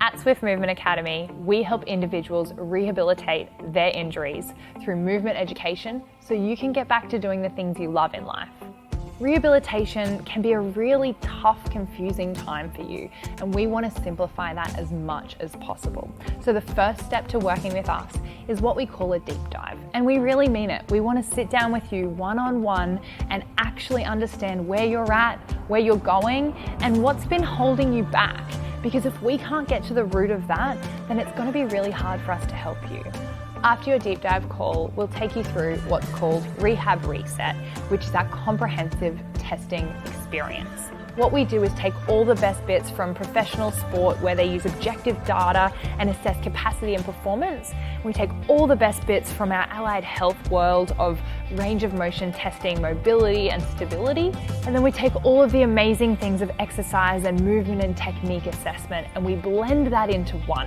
At Swift Movement Academy, we help individuals rehabilitate their injuries through movement education so you can get back to doing the things you love in life. Rehabilitation can be a really tough, confusing time for you, and we want to simplify that as much as possible. So the first step to working with us is what we call a deep dive, and we really mean it. We want to sit down with you one-on-one and actually understand where you're at, where you're going, and what's been holding you back. Because if we can't get to the root of that, then it's going to be really hard for us to help you. After your deep dive call, we'll take you through what's called Rehab Reset, which is our comprehensive testing experience. What we do is take all the best bits from professional sport where they use objective data and assess capacity and performance. We take all the best bits from our allied health world of range of motion testing, mobility and stability. And then we take all of the amazing things of exercise and movement and technique assessment, and we blend that into one.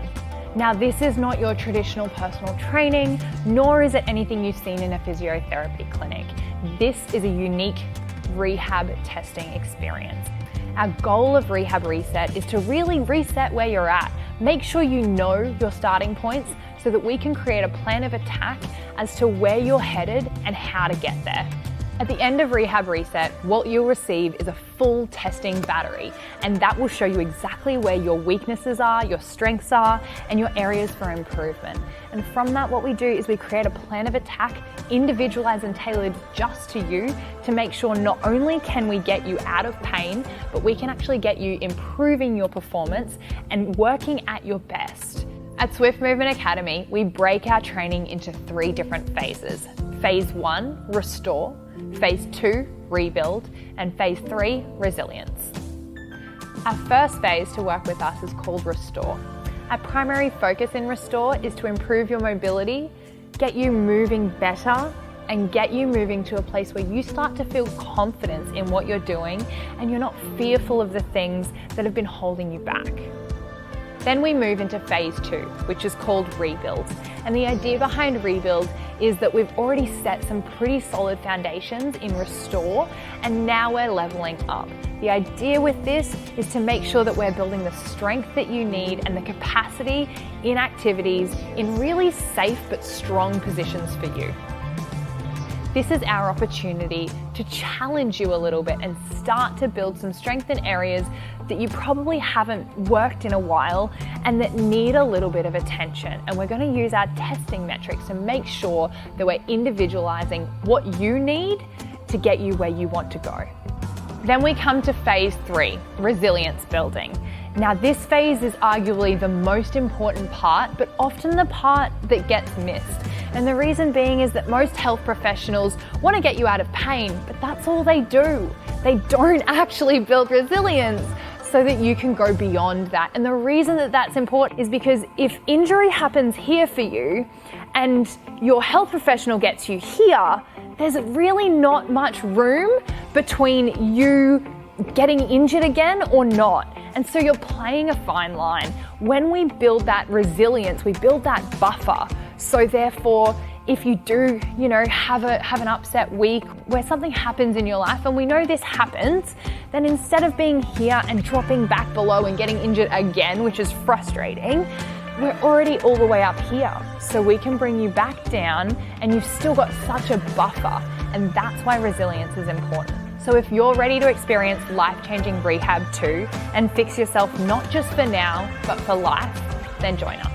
Now, this is not your traditional personal training, nor is it anything you've seen in a physiotherapy clinic. This is a unique rehab testing experience. Our goal of Rehab Reset is to really reset where you're at. Make sure you know your starting points so that we can create a plan of attack as to where you're headed and how to get there. At the end of Rehab Reset, what you'll receive is a full testing battery, and that will show you exactly where your weaknesses are, your strengths are, and your areas for improvement. And from that, what we do is we create a plan of attack, individualized and tailored just to you, to make sure not only can we get you out of pain, but we can actually get you improving your performance and working at your best. At Swift Movement Academy, we break our training into 3 different phases. Phase 1, restore. Phase 2, rebuild, and phase 3, resilience. Our first phase to work with us is called restore. Our primary focus in restore is to improve your mobility, get you moving better, and get you moving to a place where you start to feel confidence in what you're doing and you're not fearful of the things that have been holding you back. Then we move into phase 2, which is called rebuild. And the idea behind rebuild is that we've already set some pretty solid foundations in restore, and now we're leveling up. The idea with this is to make sure that we're building the strength that you need and the capacity in activities in really safe but strong positions for you. This is our opportunity to challenge you a little bit and start to build some strength in areas that you probably haven't worked in a while and that need a little bit of attention. And we're going to use our testing metrics to make sure that we're individualizing what you need to get you where you want to go. Then we come to phase 3, resilience building. Now, this phase is arguably the most important part, but often the part that gets missed. And the reason being is that most health professionals want to get you out of pain, but that's all they do. They don't actually build resilience so that you can go beyond that. And the reason that that's important is because if injury happens here for you and your health professional gets you here, there's really not much room between you getting injured again or not. And so you're playing a fine line. When we build that resilience, we build that buffer. So therefore, if you do, have an upset week where something happens in your life, and we know this happens, then instead of being here and dropping back below and getting injured again, which is frustrating, we're already all the way up here. So we can bring you back down and you've still got such a buffer. And that's why resilience is important. So if you're ready to experience life-changing rehab too and fix yourself not just for now, but for life, then join us.